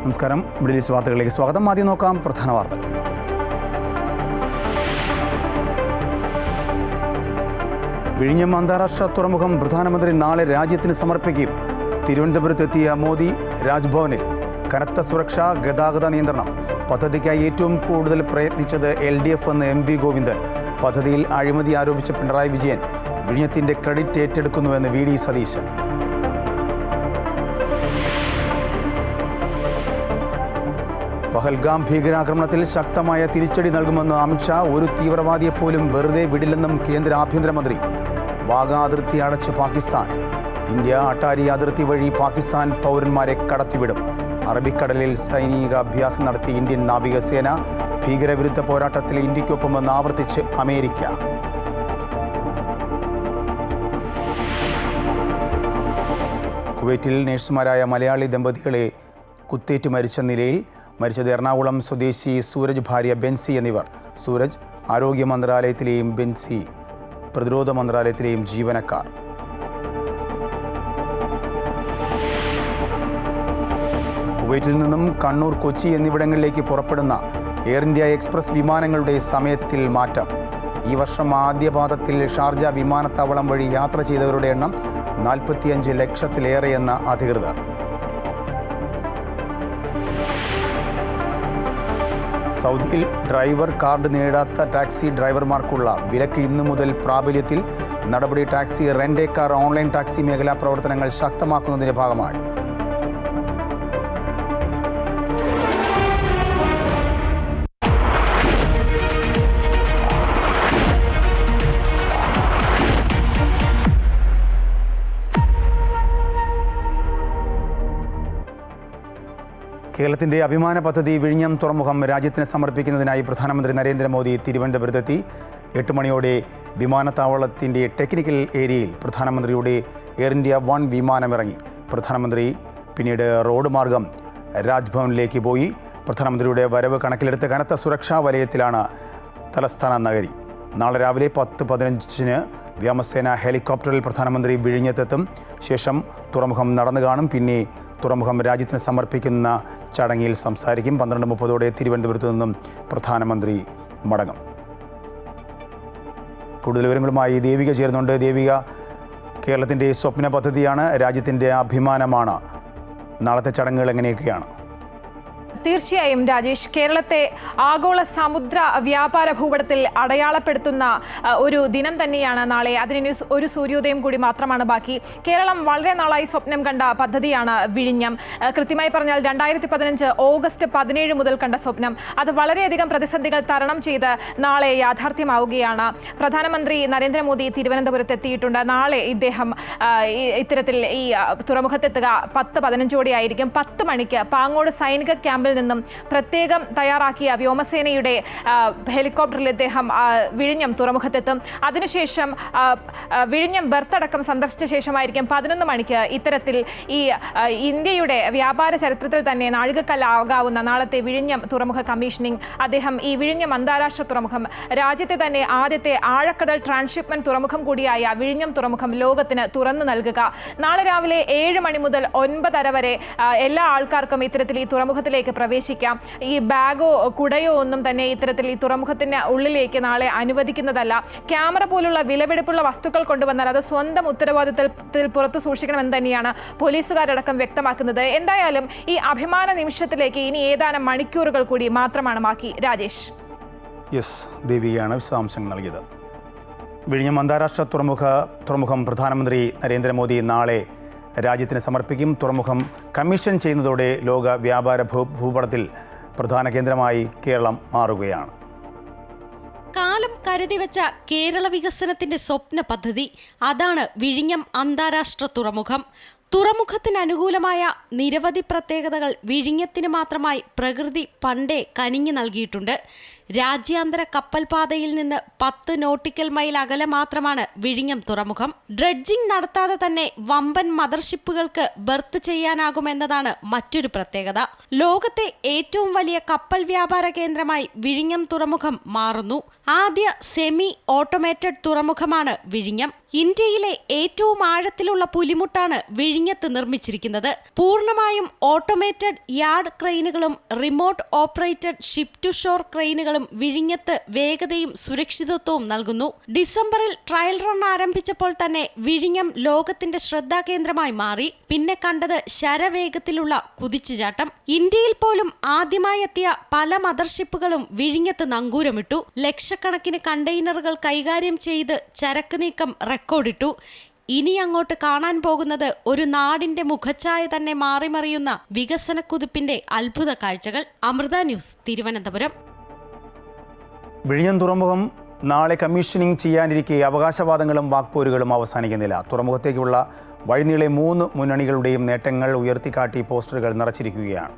നമസ്കാരം. Middle east വാർത്തകളിലേക്ക് സ്വാഗതം. ആദ്യം നോക്കാം പ്രധാന വാർത്തകൾ. വിഴിഞ്ഞം അന്താരാഷ്ട്ര തുറമുഖം പ്രധാനമന്ത്രി നാളെ രാജ്യത്തിന് സമർപ്പിക്കും. തിരുവനന്തപുരത്തെത്തിയ മോദി രാജ്ഭവനിൽ കനത്ത സുരക്ഷ, ഗതാഗത നിയന്ത്രണം. പദ്ധതിക്കായി ഏറ്റവും കൂടുതൽ പ്രയത്നിച്ചത് LDF എന്ന് MV ഗോവിന്ദൻ. പദ്ധതിയിൽ അഴിമതി ആരോപിച്ച പിണറായി വിജയൻ വിഴിഞ്ഞത്തിന്റെ ക്രെഡിറ്റ് ഏറ്റെടുക്കുന്നുവെന്ന് VD സതീശൻ. പഹൽഗാം ഭീകരാക്രമണത്തിൽ ശക്തമായ തിരിച്ചടി നൽകുമെന്ന് അമിത്ഷാ. ഒരു തീവ്രവാദിയെപ്പോലും വെറുതെ വിടില്ലെന്നും കേന്ദ്ര ആഭ്യന്തരമന്ത്രി. വാഗാ അതിർത്തി അടച്ച് പാകിസ്ഥാൻ. ഇന്ത്യ അട്ടാരി അതിർത്തി വഴി പാകിസ്ഥാൻ പൗരന്മാരെ കടത്തിവിടും. അറബിക്കടലിൽ സൈനിക അഭ്യാസം നടത്തി ഇന്ത്യൻ നാവികസേന. ഭീകരവിരുദ്ധ പോരാട്ടത്തിൽ ഇന്ത്യക്കൊപ്പമെന്ന് ആവർത്തിച്ച് അമേരിക്ക. കുവൈറ്റിൽ നഴ്സുമാരായ മലയാളി ദമ്പതികളെ കുത്തേറ്റ് മരിച്ച നിലയിൽ. മരിച്ചത് എറണാകുളം സ്വദേശി സൂരജ്, ഭാര്യ ബെൻസി എന്നിവർ. സൂരജ് ആരോഗ്യ മന്ത്രാലയത്തിലെയും ബെൻസി പ്രതിരോധ മന്ത്രാലയത്തിലെയും ജീവനക്കാർ. കുവൈറ്റിൽ നിന്നും കണ്ണൂർ, കൊച്ചി എന്നിവിടങ്ങളിലേക്ക് പുറപ്പെടുന്ന എയർ ഇന്ത്യ എക്സ്പ്രസ് വിമാനങ്ങളുടെ സമയത്തിൽ മാറ്റം. ഈ വർഷം ആദ്യപാദത്തിൽ ഷാർജ വിമാനത്താവളം വഴി യാത്ര ചെയ്തവരുടെ എണ്ണം 45 ലക്ഷത്തിലേറെയെന്ന അധികൃതർ. സൗദിയിൽ ഡ്രൈവർ കാർഡ് നേടാത്ത ടാക്സി ഡ്രൈവർമാർക്കുള്ള വിലക്ക് ഇന്നു മുതൽ പ്രാബല്യത്തിൽ. നടപടി taxi, rent A car, online taxi മേഖലാ പ്രവർത്തനങ്ങൾ ശക്തമാക്കുന്നതിന്റെ ഭാഗമായി. കേരളത്തിൻ്റെ അഭിമാന പദ്ധതി വിഴിഞ്ഞം തുറമുഖം രാജ്യത്തിന് സമർപ്പിക്കുന്നതിനായി പ്രധാനമന്ത്രി നരേന്ദ്രമോദി തിരുവനന്തപുരത്തെത്തി. 8 മണിയോടെ വിമാനത്താവളത്തിൻ്റെ ടെക്നിക്കൽ ഏരിയയിൽ പ്രധാനമന്ത്രിയുടെ എയർ ഇന്ത്യ 1 വിമാനമിറങ്ങി. പ്രധാനമന്ത്രി പിന്നീട് റോഡ് മാർഗം രാജ്ഭവനിലേക്ക് പോയി. പ്രധാനമന്ത്രിയുടെ വരവ് കണക്കിലെടുത്ത് കനത്ത സുരക്ഷാ വലയത്തിലാണ് തലസ്ഥാന നഗരി. നാളെ രാവിലെ 10:15 വ്യോമസേന ഹെലികോപ്റ്ററിൽ പ്രധാനമന്ത്രി വിഴിഞ്ഞത്തെത്തും. ശേഷം തുറമുഖം നടന്നു കാണും. പിന്നെ തുറമുഖം രാജ്യത്തിന് സമർപ്പിക്കുന്ന ചടങ്ങിൽ സംസാരിക്കും. 12:30 തിരുവനന്തപുരത്ത് നിന്നും പ്രധാനമന്ത്രി മടങ്ങും. കൂടുതൽ വിവരങ്ങളുമായി ദേവിക ചേരുന്നുണ്ട്. ദേവിക, കേരളത്തിൻ്റെ സ്വപ്ന പദ്ധതിയാണ്, രാജ്യത്തിൻ്റെ അഭിമാനമാണ്. നാളത്തെ ചടങ്ങുകൾ എങ്ങനെയൊക്കെയാണ്? തീർച്ചയായും രാജേഷ്, കേരളത്തെ ആഗോള സമുദ്ര വ്യാപാര ഭൂപടത്തിൽ അടയാളപ്പെടുത്തുന്ന ഒരു ദിനം തന്നെയാണ് നാളെ. അതിന് ഒരു സൂര്യോദയം കൂടി മാത്രമാണ് ബാക്കി. കേരളം വളരെ നാളായി സ്വപ്നം കണ്ട പദ്ധതിയാണ് വിഴിഞ്ഞം. കൃത്യമായി പറഞ്ഞാൽ 2015 ഓഗസ്റ്റ് 17 മുതൽ കണ്ട സ്വപ്നം. അത് വളരെയധികം പ്രതിസന്ധികൾ തരണം ചെയ്ത് നാളെ യാഥാർത്ഥ്യമാവുകയാണ്. പ്രധാനമന്ത്രി നരേന്ദ്രമോദി തിരുവനന്തപുരത്ത് എത്തിയിട്ടുണ്ട്. നാളെ ഇദ്ദേഹം ഇത്തരത്തിൽ ഈ തുറമുഖത്തെത്തുക 10:15 ആയിരിക്കും. 10 മണിക്ക് പാങ്ങോട് സൈനിക ക്യാമ്പിൽ നിന്നും പ്രത്യേകം തയ്യാറാക്കിയ വ്യോമസേനയുടെ ഹെലികോപ്റ്ററിൽ ഇദ്ദേഹം വിഴിഞ്ഞം തുറമുഖത്തെത്തും. അതിനുശേഷം വിഴിഞ്ഞം ബർത്തടക്കം സന്ദർശിച്ച ശേഷമായിരിക്കും 11 മണിക്ക് ഇത്തരത്തിൽ ഈ ഇന്ത്യയുടെ വ്യാപാര ചരിത്രത്തിൽ തന്നെ നാഴികക്കല്ലാകാവുന്ന നാളത്തെ വിഴിഞ്ഞം തുറമുഖ കമ്മീഷനിങ്. അദ്ദേഹം ഈ വിഴിഞ്ഞം അന്താരാഷ്ട്ര തുറമുഖം, രാജ്യത്തെ തന്നെ ആദ്യത്തെ ആഴക്കടൽ ട്രാൻസ്ഷിപ്മെന്റ് തുറമുഖം കൂടിയായ വിഴിഞ്ഞം തുറമുഖം ലോകത്തിന് തുറന്നു നൽകുക. നാളെ രാവിലെ 7 മണി മുതൽ 9:30 വരെ എല്ലാ ആൾക്കാർക്കും ഇത്തരത്തിൽ ഈ തുറമുഖത്തിലേക്ക് പ്രവേശിക്കാം. ഈ ബാഗോ കുടയോ ഒന്നും തന്നെ ഇത്തരത്തിൽ ഈ തുറമുഖത്തിന് ഉള്ളിലേക്ക് നാളെ അനുവദിക്കുന്നതല്ല. ക്യാമറ പോലുള്ള വിലപിടിപ്പുള്ള വസ്തുക്കൾ കൊണ്ടുവന്നാൽ അത് സ്വന്തം ഉത്തരവാദിത്തത്തിൽ പുറത്തു സൂക്ഷിക്കണമെന്ന് തന്നെയാണ് പോലീസുകാരടക്കം വ്യക്തമാക്കുന്നത്. എന്തായാലും ഈ അഭിമാന നിമിഷത്തിലേക്ക് ഇനി ഏതാനും മണിക്കൂറുകൾ കൂടി മാത്രമാണ് ബാക്കി. രാജേഷ്. ദേവിയാണ് വിശദാംശങ്ങൾ നൽകിയത്. വിഴിഞ്ഞം അന്താരാഷ്ട്ര തുറമുഖം പ്രധാനമന്ത്രി നരേന്ദ്രമോദി നാളെ രാജ്യത്തിന് സമർപ്പിക്കും. തുറമുഖം കമ്മീഷൻ ചെയ്യുന്നതോടെ ലോക വ്യാപാര ഭൂപടത്തിൽ പ്രധാന കേന്ദ്രമായി കേരളം മാറുകയാണ്. കാലം കരുതിവെച്ച കേരള വികസനത്തിന്റെ സ്വപ്ന പദ്ധതി അതാണ് വിഴിഞ്ഞം അന്താരാഷ്ട്ര തുറമുഖം. തുറമുഖത്തിന് അനുകൂലമായ നിരവധി പ്രത്യേകതകൾ വിഴിഞ്ഞത്തിന് മാത്രമായി പ്രകൃതി പണ്ടേ കനിഞ്ഞു നൽകിയിട്ടുണ്ട്. രാജ്യാന്തര കപ്പൽപാതയിൽ നിന്ന് 10 നോട്ടിക്കൽ മൈൽ അകലെ മാത്രമാണ് വിഴിഞ്ഞം തുറമുഖം. ഡ്രഡ്ജിംഗ് നടത്താതെ തന്നെ വമ്പൻ മദർഷിപ്പുകൾക്ക് ബർത്ത് ചെയ്യാനാകുമെന്നതാണ് മറ്റൊരു പ്രത്യേകത. ലോകത്തെ ഏറ്റവും വലിയ കപ്പൽ വ്യാപാര കേന്ദ്രമായി വിഴിഞ്ഞം തുറമുഖം മാറുന്നു. ആദ്യ സെമി ഓട്ടോമേറ്റഡ് തുറമുഖമാണ് വിഴിഞ്ഞം. ഇന്ത്യയിലെ ഏറ്റവും ആഴത്തിലുള്ള പുലിമുട്ടാണ് വിഴിഞ്ഞം വിഴിഞ്ഞത്ത് നിർമ്മിച്ചിരിക്കുന്നത്. പൂർണ്ണമായും ഓട്ടോമേറ്റഡ് യാർഡ് ക്രെയിനുകളും remote operated ship to shore ക്രെയിനുകളും വിഴിഞ്ഞത്ത് വേഗതയും സുരക്ഷിതത്വവും നൽകുന്നു. ഡിസംബറിൽ ട്രയൽ റൺ ആരംഭിച്ചപ്പോൾ തന്നെ വിഴിഞ്ഞം ലോകത്തിന്റെ ശ്രദ്ധാകേന്ദ്രമായി മാറി. പിന്നെ കണ്ടത് ശരവേഗത്തിലുള്ള കുതിച്ചുചാട്ടം. ഇന്ത്യയിൽ പോലും ആദ്യമായി എത്തിയ പല മദർഷിപ്പുകളും വിഴിഞ്ഞത്ത് നങ്കൂരമിട്ടു. ലക്ഷക്കണക്കിന് കണ്ടെയ്നറുകൾ കൈകാര്യം ചെയ്ത് ചരക്ക് നീക്കം റെക്കോർഡിട്ടു. ഇനി അങ്ങോട്ട് കാണാൻ പോകുന്നത് ഒരു നാടിന്റെ മുഖച്ഛായ തന്നെ മാറിമറിയുന്ന വികസന കുതിപ്പിന്റെ അത്ഭുത കാഴ്ചകൾ. അമൃത ന്യൂസ്, തിരുവനന്തപുരം. വിഴിഞ്ഞം തുറമുഖം നാളെ കമ്മീഷനിങ് ചെയ്യാനിരിക്കെ അവകാശവാദങ്ങളും വാക്പോരുകളും അവസാനിക്കുന്നില്ല. തുറമുഖത്തേക്കുള്ള വഴിനീളെ 3 മുന്നണികളുടെയും നേട്ടങ്ങൾ ഉയർത്തിക്കാട്ടി പോസ്റ്ററുകൾ നിറച്ചിരിക്കുകയാണ്.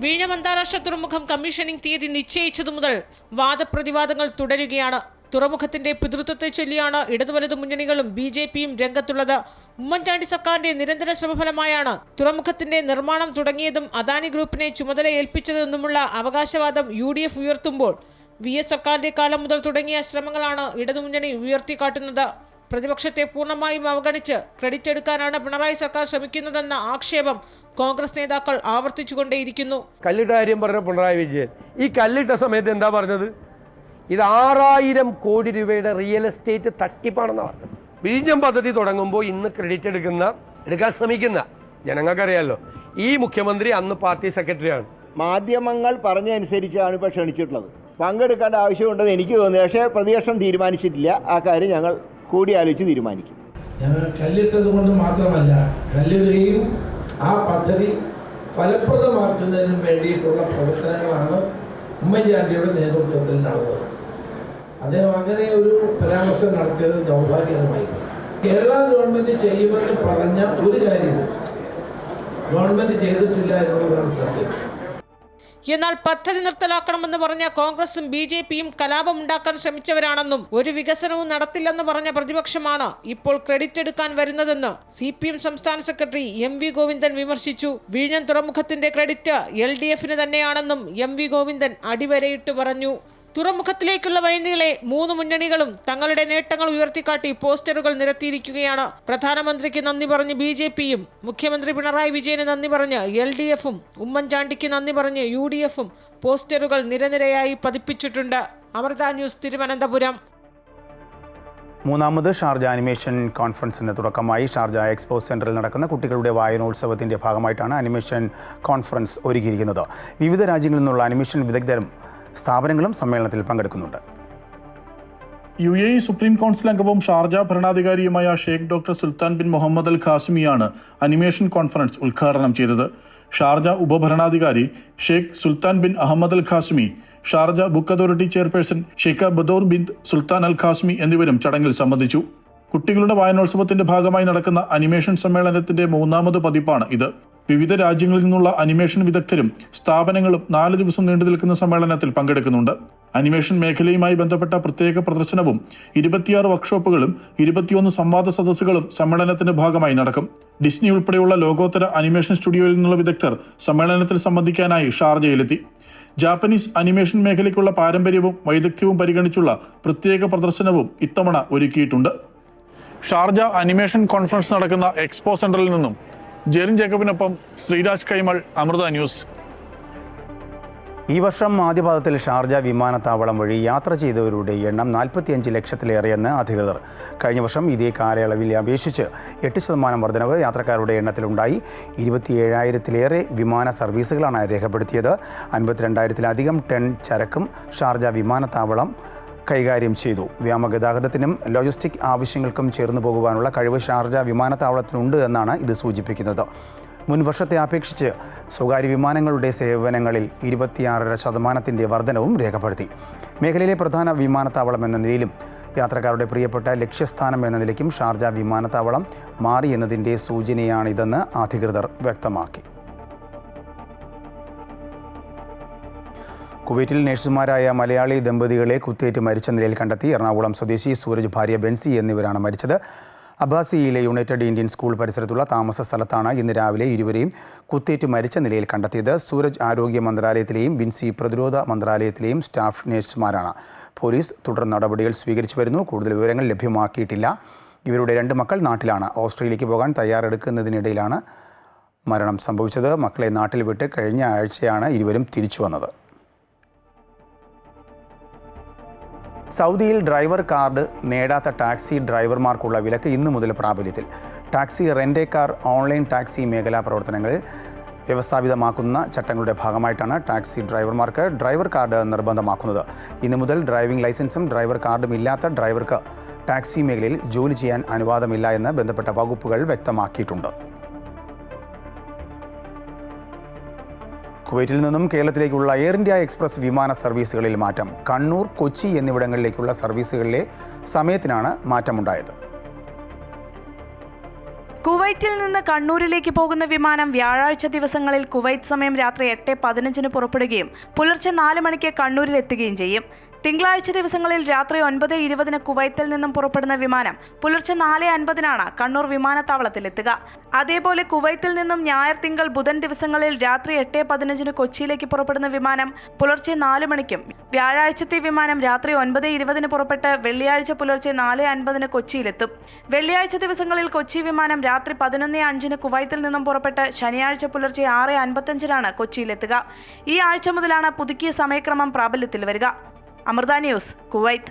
വിഴിഞ്ഞം അന്താരാഷ്ട്ര തുറമുഖം കമ്മീഷനിങ് തീയതി നിശ്ചയിച്ചതു മുതൽ വാദപ്രതിവാദങ്ങൾ തുടരുകയാണ്. തുറമുഖത്തിന്റെ പിതൃത്വത്തെ ചൊല്ലിയാണ് ഇടതുവലതു മുന്നണികളും BJPയും രംഗത്തുള്ളത്. ഉമ്മൻചാണ്ടി സർക്കാരിന്റെ നിരന്തര ശ്രമഫലമായാണ് തുറമുഖത്തിന്റെ നിർമ്മാണം തുടങ്ങിയതും അദാനി ഗ്രൂപ്പിനെ ചുമതല ഏൽപ്പിച്ചതെന്നുമുള്ള അവകാശവാദം UDF ഉയർത്തുമ്പോൾ VS സർക്കാരിന്റെ കാലം മുതൽ തുടങ്ങിയ ശ്രമങ്ങളാണ് ഇടതുമുന്നണി ഉയർത്തിക്കാട്ടുന്നത്. പ്രതിപക്ഷത്തെ പൂർണ്ണമായും അവഗണിച്ച് ക്രെഡിറ്റ് എടുക്കാനാണ് പിണറായി സർക്കാർ ശ്രമിക്കുന്നതെന്ന ആക്ഷേപം കോൺഗ്രസ് നേതാക്കൾ ആവർത്തിച്ചുകൊണ്ടേയിരിക്കുന്നു. കല്ലിട്ട കാര്യം പറഞ്ഞ പിണറായി വിജയൻ ഈ കല്ലിട്ട സമയത്ത് എന്താ പറഞ്ഞത്? ഇത് 6000 കോടി രൂപയുടെ റിയൽ എസ്റ്റേറ്റ് തട്ടിപ്പാണെന്ന് പറഞ്ഞത്. വിഴിഞ്ഞം പദ്ധതി തുടങ്ങുമ്പോൾ ഇന്ന് ക്രെഡിറ്റ് എടുക്കാൻ ശ്രമിക്കുന്ന ജനങ്ങൾക്കറിയാലോ, ഈ മുഖ്യമന്ത്രി അന്ന് പാർട്ടി സെക്രട്ടറിയാണ്. മാധ്യമങ്ങൾ പറഞ്ഞതനുസരിച്ചാണ് ഇപ്പോൾ ക്ഷണിച്ചിട്ടുള്ളത്. പങ്കെടുക്കേണ്ട ആവശ്യമുണ്ടെന്ന് എനിക്ക് തോന്നുന്നു. പക്ഷേ പ്രതിപക്ഷം തീരുമാനിച്ചിട്ടില്ല. ആ കാര്യം ഞങ്ങൾ കൂടിയാലോചിച്ച് തീരുമാനിക്കും. ഞങ്ങൾ കല്ലിട്ടത് കൊണ്ട് മാത്രമല്ല, കല്ലിടുകയും ആ പദ്ധതി ഫലപ്രദമാക്കുന്നതിനും വേണ്ടിയിട്ടുള്ള പ്രവർത്തനങ്ങളാണ് ഉമ്മൻചാണ്ടിയുടെ നേതൃത്വത്തിൽ നടന്നത്. അദ്ദേഹം അങ്ങനെ ഒരു പരാമർശം നടത്തിയത് ദൗർഭാഗ്യകരമായി. കേരള ഗവൺമെൻറ് ചെയ്യുമെന്ന് പറഞ്ഞ ഒരു കാര്യവും ഗവൺമെൻറ് ചെയ്തിട്ടില്ല എന്നുള്ളതാണ് സത്യം. എന്നാൽ പദ്ധതി നിർത്തലാക്കണമെന്ന് പറഞ്ഞ കോൺഗ്രസും BJPയും കലാപം ഉണ്ടാക്കാൻ ശ്രമിച്ചവരാണെന്നും ഒരു വികസനവും നടത്തില്ലെന്ന് പറഞ്ഞ പ്രതിപക്ഷമാണ് ഇപ്പോൾ ക്രെഡിറ്റ് എടുക്കാൻ വരുന്നതെന്ന് CPM സംസ്ഥാന സെക്രട്ടറി MV ഗോവിന്ദൻ വിമർശിച്ചു. വിഴിഞ്ഞം തുറമുഖത്തിന്റെ ക്രെഡിറ്റ് LDFന് തന്നെയാണെന്നും MV ഗോവിന്ദൻ അടിവരയിട്ട് പറഞ്ഞു. തുറമുഖത്തിലേക്കുള്ള വഴിനീളെ 3 മുന്നണികളും തങ്ങളുടെ നേട്ടങ്ങൾ ഉയർത്തിക്കാട്ടി പോസ്റ്ററുകൾ നിരത്തിയിരിക്കുകയാണ്. പ്രധാനമന്ത്രിക്ക് നന്ദി പറഞ്ഞ് BJPയും മുഖ്യമന്ത്രി പിണറായി വിജയന് നന്ദി പറഞ്ഞ് LDFും ഉമ്മൻചാണ്ടിക്ക് നന്ദി പറഞ്ഞ് UDFും പോസ്റ്ററുകൾ നിരനിരയായി പതിപ്പിച്ചിട്ടുണ്ട്. അമൃത ന്യൂസ്, തിരുവനന്തപുരം. 3ാമത് ഷാർജ അനിമേഷൻ കോൺഫറൻസിന് തുടക്കമായി. ഷാർജ എക്സ്പോ സെൻറ്ററിൽ നടക്കുന്ന കുട്ടികളുടെ വായനോത്സവത്തിൻ്റെ ഭാഗമായിട്ടാണ് അനിമേഷൻ കോൺഫറൻസ് ഒരുക്കിയിരിക്കുന്നത്. വിവിധ രാജ്യങ്ങളിൽ നിന്നുള്ള അനിമേഷൻ വിദഗ്ധരും സ്ഥാപനങ്ങളും സമ്മേളനത്തിൽ പങ്കെടുക്കുന്നുണ്ട്. UAE സുപ്രീം കൗൺസിൽ അംഗവും ഷാർജ ഭരണാധികാരിയുമായ Sheikh doctor Sultan bin Muhammad Al ഖാസിമിയാണ് അനിമേഷൻ കോൺഫറൻസ് ഉദ്ഘാടനം ചെയ്തത്. ഷാർജ ഉപഭരണാധികാരി Sheikh Sultan bin Ahmed Al Qasimi, Sharjah book authority chairperson Sheikha Bodour bin Sultan Al Qasimi എന്നിവരും ചടങ്ങിൽ സംബന്ധിച്ചു. കുട്ടികളുടെ വായനോത്സവത്തിന്റെ ഭാഗമായി നടക്കുന്ന അനിമേഷൻ സമ്മേളനത്തിന്റെ 3ാമത് പതിപ്പാണ് ഇത്. വിവിധ രാജ്യങ്ങളിൽ നിന്നുള്ള അനിമേഷൻ വിദഗ്ധരും സ്ഥാപനങ്ങളും 4 ദിവസം നീണ്ടു നിൽക്കുന്ന സമ്മേളനത്തിൽ പങ്കെടുക്കുന്നുണ്ട്. അനിമേഷൻ മേഖലയുമായി ബന്ധപ്പെട്ട പ്രത്യേക പ്രദർശനവും 26 വർക്ക്ഷോപ്പുകളും 21 സംവാദ സദസ്സുകളും സമ്മേളനത്തിന്റെ ഭാഗമായി നടക്കും. ഡിസ്നി ഉൾപ്പെടെയുള്ള ലോകോത്തര അനിമേഷൻ സ്റ്റുഡിയോയിൽ നിന്നുള്ള വിദഗ്ധർ സമ്മേളനത്തിൽ സംബന്ധിക്കാനായി ഷാർജയിലെത്തി. ജാപ്പനീസ് അനിമേഷൻ മേഖലയ്ക്കുള്ള പാരമ്പര്യവും വൈദഗ്ധ്യവും പരിഗണിച്ചുള്ള പ്രത്യേക പ്രദർശനവും ഇത്തവണ ഒരുക്കിയിട്ടുണ്ട്. ഷാർജ അനിമേഷൻ കോൺഫറൻസ് നടക്കുന്ന എക്സ്പോ സെന്ററിൽ നിന്നും ജെറിൻ ജേക്കബിനൊപ്പം ശ്രീരാജ് കൈമൾ, അമൃത ന്യൂസ്. ഈ വർഷം ആദ്യപാദത്തിൽ ഷാർജ വിമാനത്താവളം വഴി യാത്ര ചെയ്തവരുടെ എണ്ണം 45 ലക്ഷത്തിലേറെയെന്ന് അധികൃതർ. കഴിഞ്ഞ വർഷം ഇതേ കാലയളവിൽ അപേക്ഷിച്ച് 8% വർധനവ് യാത്രക്കാരുടെ എണ്ണത്തിലുണ്ടായി. 27,000-ലേറെ വിമാന സർവീസുകളാണ് രേഖപ്പെടുത്തിയത്. 52,000-ലധികം ടൺ ചരക്കും ഷാർജ വിമാനത്താവളം കൈകാര്യം ചെയ്തു. വ്യോമഗതാഗതത്തിനും ലോജിസ്റ്റിക് ആവശ്യങ്ങൾക്കും ചേർന്നു പോകുവാനുള്ള കഴിവ് ഷാർജ വിമാനത്താവളത്തിനുണ്ട് എന്നാണ് ഇത് സൂചിപ്പിക്കുന്നത്. മുൻ വർഷത്തെ അപേക്ഷിച്ച് സ്വകാര്യ വിമാനങ്ങളുടെ സേവനങ്ങളിൽ 26% വർധനവും രേഖപ്പെടുത്തി. മേഖലയിലെ പ്രധാന വിമാനത്താവളം എന്ന നിലയിലും യാത്രക്കാരുടെ പ്രിയപ്പെട്ട ലക്ഷ്യസ്ഥാനം എന്ന നിലയ്ക്കും ഷാർജ വിമാനത്താവളം മാറി എന്നതിൻ്റെ സൂചനയാണിതെന്ന് അധികൃതർ വ്യക്തമാക്കി. കുവൈറ്റിൽ നഴ്സുമാരായ മലയാളി ദമ്പതികളെ കുത്തേറ്റ് മരിച്ച നിലയിൽ കണ്ടെത്തി. എറണാകുളം സ്വദേശി സൂരജ്, ഭാര്യ ബെൻസി എന്നിവരാണ് മരിച്ചത്. അബ്ബാസിയിലെ യുണൈറ്റഡ് ഇന്ത്യൻ സ്കൂൾ പരിസരത്തുള്ള താമസ സ്ഥലത്താണ് ഇന്ന് രാവിലെ ഇരുവരെയും കുത്തേറ്റ് മരിച്ച നിലയിൽ കണ്ടെത്തിയത്. സൂരജ് ആരോഗ്യ മന്ത്രാലയത്തിലെയും ബിൻസി പ്രതിരോധ മന്ത്രാലയത്തിലെയും സ്റ്റാഫ് നഴ്സുമാരാണ്. പോലീസ് തുടർ നടപടികൾ സ്വീകരിച്ചു വരുന്നു. കൂടുതൽ വിവരങ്ങൾ ലഭ്യമാക്കിയിട്ടില്ല. ഇവരുടെ 2 മക്കൾ നാട്ടിലാണ്. ഓസ്ട്രേലിയക്ക് പോകാൻ തയ്യാറെടുക്കുന്നതിനിടയിലാണ് മരണം സംഭവിച്ചത്. മക്കളെ നാട്ടിൽ വിട്ട് കഴിഞ്ഞ ആഴ്ചയാണ് ഇരുവരും തിരിച്ചു വന്നത്. സൗദിയിൽ ഡ്രൈവർ കാർഡ് നേടാത്ത ടാക്സി ഡ്രൈവർമാർക്കുള്ള വിലക്ക് ഇന്നു മുതൽ പ്രാബല്യത്തിൽ. Taxi rent car online taxi മേഖലാ പ്രവർത്തനങ്ങൾ വ്യവസ്ഥാപിതമാക്കുന്ന ചട്ടങ്ങളുടെ ഭാഗമായിട്ടാണ് ടാക്സി ഡ്രൈവർമാർക്ക് ഡ്രൈവർ കാർഡ് നിർബന്ധമാക്കുന്നത്. ഇന്നു മുതൽ ഡ്രൈവിംഗ് ലൈസൻസും ഡ്രൈവർ കാർഡും ഇല്ലാത്ത ഡ്രൈവർക്ക് ടാക്സി മേഖലയിൽ ജോലി ചെയ്യാൻ അനുവാദമില്ല എന്ന് ബന്ധപ്പെട്ട വകുപ്പുകൾ വ്യക്തമാക്കിയിട്ടുണ്ട്. കുവൈറ്റിൽ നിന്നും കേരളത്തിലേക്കുള്ള എയർ ഇന്ത്യ എക്സ്പ്രസ് വിമാന സർവീസുകളിൽ മാറ്റം. കണ്ണൂർ, കൊച്ചി എന്നിവിടങ്ങളിലേക്കുള്ള സർവീസുകളിലെ സമയത്തിനാണ് മാറ്റമുണ്ടായത്. കുവൈറ്റിൽ നിന്ന് കണ്ണൂരിലേക്ക് പോകുന്ന വിമാനം വ്യാഴാഴ്ച ദിവസങ്ങളിൽ കുവൈറ്റ് സമയം രാത്രി 8:15 പുറപ്പെടുകയും പുലർച്ചെ 4 മണിക്ക് കണ്ണൂരിൽ എത്തുകയും ചെയ്യും. തിങ്കളാഴ്ച ദിവസങ്ങളിൽ രാത്രി 9:20 കുവൈത്തിൽ നിന്നും പുറപ്പെടുന്ന വിമാനം പുലർച്ചെ 4:50 കണ്ണൂർ വിമാനത്താവളത്തിലെത്തുക. അതേപോലെ കുവൈത്തിൽ നിന്നും ഞായർ, തിങ്കൾ, ബുധൻ ദിവസങ്ങളിൽ രാത്രി 8:15 കൊച്ചിയിലേക്ക് പുറപ്പെടുന്ന വിമാനം പുലർച്ചെ 4 മണിക്കും വ്യാഴാഴ്ചത്തെ വിമാനം രാത്രി 9:20 പുറപ്പെട്ട് വെള്ളിയാഴ്ച പുലർച്ചെ 4:50 കൊച്ചിയിലെത്തും. വെള്ളിയാഴ്ച ദിവസങ്ങളിൽ കൊച്ചി വിമാനം രാത്രി 11:05 കുവൈത്തിൽ നിന്നും പുറപ്പെട്ട് ശനിയാഴ്ച പുലർച്ചെ 6:55 കൊച്ചിയിലെത്തുക. ഈ ആഴ്ച മുതലാണ് പുതുക്കിയ സമയക്രമം പ്രാബല്യത്തിൽ വരിക. Amrita news, Kuwait.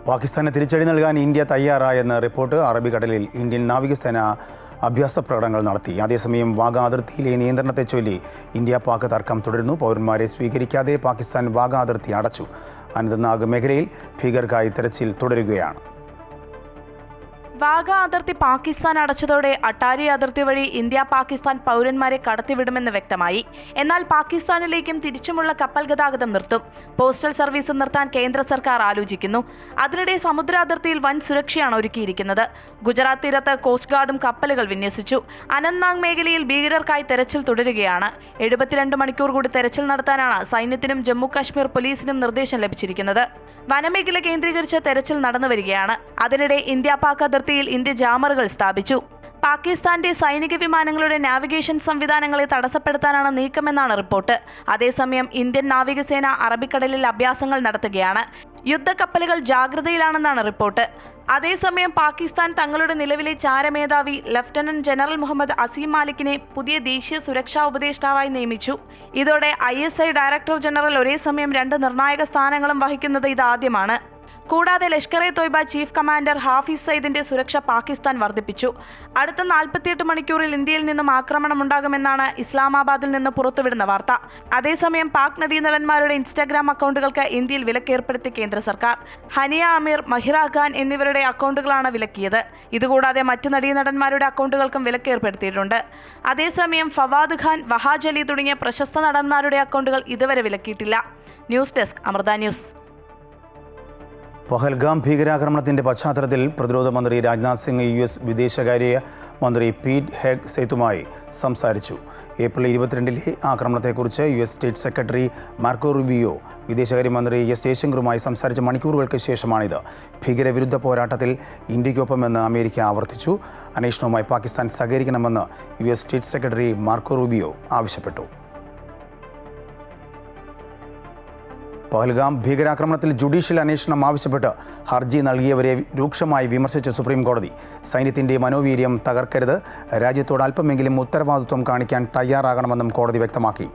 പാകിസ്ഥാന് തിരിച്ചടി നൽകാൻ ഇന്ത്യ തയ്യാറായെന്ന് റിപ്പോർട്ട്. അറബിക്കടലിൽ ഇന്ത്യൻ നാവികസേന അഭ്യാസ പ്രകടനങ്ങൾ നടത്തി. അതേസമയം വാഗ അതിർത്തിയിലെ നിയന്ത്രണത്തെ ചൊല്ലി ഇന്ത്യ പാക് തർക്കം തുടരുന്നു. പൗരന്മാരെ സ്വീകരിക്കാതെ പാകിസ്ഥാൻ വാഗ അതിർത്തി അടച്ചു. അനന്ത്നാഗ് മേഖലയിൽ ഭീകരർക്കായി തെരച്ചിൽ തുടരുകയാണ്. വാഗ അതിർത്തി പാകിസ്ഥാൻ അടച്ചതോടെ അട്ടാരി അതിർത്തി വഴി ഇന്ത്യ പാകിസ്ഥാൻ പൗരന്മാരെ കടത്തിവിടുമെന്ന് വ്യക്തമായി. എന്നാൽ പാകിസ്ഥാനിലേക്കും തിരിച്ചുമുള്ള കപ്പൽ ഗതാഗതം നിർത്തും. പോസ്റ്റൽ സർവീസ് നിർത്താൻ കേന്ദ്ര സർക്കാർ ആലോചിക്കുന്നു. അതിനിടെ സമുദ്ര അതിർത്തിയിൽ വൻ സുരക്ഷയാണ് ഒരുക്കിയിരിക്കുന്നത്. ഗുജറാത്ത് തീരത്ത് കോസ്റ്റ് ഗാർഡും കപ്പലുകൾ വിന്യസിച്ചു. അനന്ത്നാഗ് മേഖലയിൽ ഭീകരർക്കായി തെരച്ചിൽ തുടരുകയാണ്. 72 മണിക്കൂർ കൂടി തെരച്ചിൽ നടത്താനാണ് സൈന്യത്തിനും ജമ്മു കാശ്മീർ പോലീസിനും നിർദ്ദേശം ലഭിച്ചിരിക്കുന്നത്. വനമേഖല കേന്ദ്രീകരിച്ച് തെരച്ചിൽ നടന്നുവരികയാണ്. അതിനിടെ ഇന്ത്യ പാക് അതിർത്തിയിൽ ഇന്ത്യ ജാമറുകൾ സ്ഥാപിച്ചു. പാകിസ്ഥാന്റെ സൈനിക വിമാനങ്ങളുടെ നാവിഗേഷൻ സംവിധാനങ്ങളെ തടസ്സപ്പെടുത്താനാണ് നീക്കമെന്നാണ് റിപ്പോർട്ട്. അതേസമയം ഇന്ത്യൻ നാവികസേന അറബിക്കടലിൽ അഭ്യാസങ്ങൾ നടത്തുകയാണ്. യുദ്ധക്കപ്പലുകൾ ജാഗ്രതയിലാണെന്നാണ് റിപ്പോർട്ട്. അതേസമയം പാകിസ്ഥാൻ തങ്ങളുടെ നിലവിലെ ചാരമേധാവി ലഫ്റ്റനന്റ് ജനറൽ മുഹമ്മദ് അസീം മാലിക്കിനെ പുതിയ ദേശീയ സുരക്ഷാ ഉപദേഷ്ടാവായി നിയമിച്ചു. ഇതോടെ ISI ഡയറക്ടർ ജനറൽ ഒരേ സമയം 2 നിർണായക സ്ഥാനങ്ങളും വഹിക്കുന്നത് ഇതാദ്യമാണ്. കൂടാതെ ലഷ്കർ-ഇ-തോയ്ബ ചീഫ് കമാൻഡർ ഹാഫിസ് സയ്യിദിന്റെ സുരക്ഷ പാകിസ്ഥാൻ വർദ്ധിപ്പിച്ചു. അടുത്ത 48 മണിക്കൂറിൽ ഇന്ത്യയിൽ നിന്നും ആക്രമണമുണ്ടാകുമെന്നാണ് ഇസ്ലാമാബാദിൽ നിന്ന് പുറത്തുവിടുന്ന വാർത്ത. അതേസമയം പാക് നടീനടന്മാരുടെ ഇൻസ്റ്റാഗ്രാം അക്കൗണ്ടുകൾക്ക് ഇന്ത്യയിൽ വിലക്കേർപ്പെടുത്തി കേന്ദ്ര സർക്കാർ. ഹനിയ അമീർ, മഹിറ ഖാൻ എന്നിവരുടെ അക്കൗണ്ടുകളാണ് വിലക്കിയത്. ഇതുകൂടാതെ മറ്റു നടീനടന്മാരുടെ അക്കൗണ്ടുകൾക്കും വിലക്കേർപ്പെടുത്തിയിട്ടുണ്ട്. അതേസമയം ഫവാദ് ഖാൻ, വഹാജ് അലി തുടങ്ങിയ പ്രശസ്ത നടന്മാരുടെ അക്കൗണ്ടുകൾ ഇതുവരെ വിലക്കിയിട്ടില്ല. News desk, Amrita news. Pahalgam ഭീകരാക്രമണത്തിൻ്റെ പശ്ചാത്തലത്തിൽ പ്രതിരോധ മന്ത്രി രാജ്നാഥ് സിംഗ് US വിദേശകാര്യ മന്ത്രി പീറ്റ് ഹെഗ്സെത്തുമായി സംസാരിച്ചു. April 22 ആക്രമണത്തെക്കുറിച്ച് US state secretary Marco Rubio വിദേശകാര്യമന്ത്രി S ജയശങ്കറുമായി സംസാരിച്ച മണിക്കൂറുകൾക്ക് ശേഷമാണിത്. ഭീകരവിരുദ്ധ പോരാട്ടത്തിൽ ഇന്ത്യക്കൊപ്പമെന്ന് അമേരിക്ക ആവർത്തിച്ചു. അന്വേഷണവുമായി പാകിസ്ഥാൻ സഹകരിക്കണമെന്ന് US state secretary Marco Rubio ആവശ്യപ്പെട്ടു. പഹൽഗാം ഭീകരാക്രമണത്തിൽ ജുഡീഷ്യൽ അന്വേഷണം ആവശ്യപ്പെട്ട് ഹർജി നൽകിയവരെ രൂക്ഷമായി വിമർശിച്ച സുപ്രീം കോടതി സൈന്യത്തിൻ്റെ മനോവീര്യം തകർക്കരുത്, രാജ്യത്തോട് അല്പമെങ്കിലും ഉത്തരവാദിത്വം കാണിക്കാൻ തയ്യാറാകണമെന്നും കോടതി വ്യക്തമാക്കി.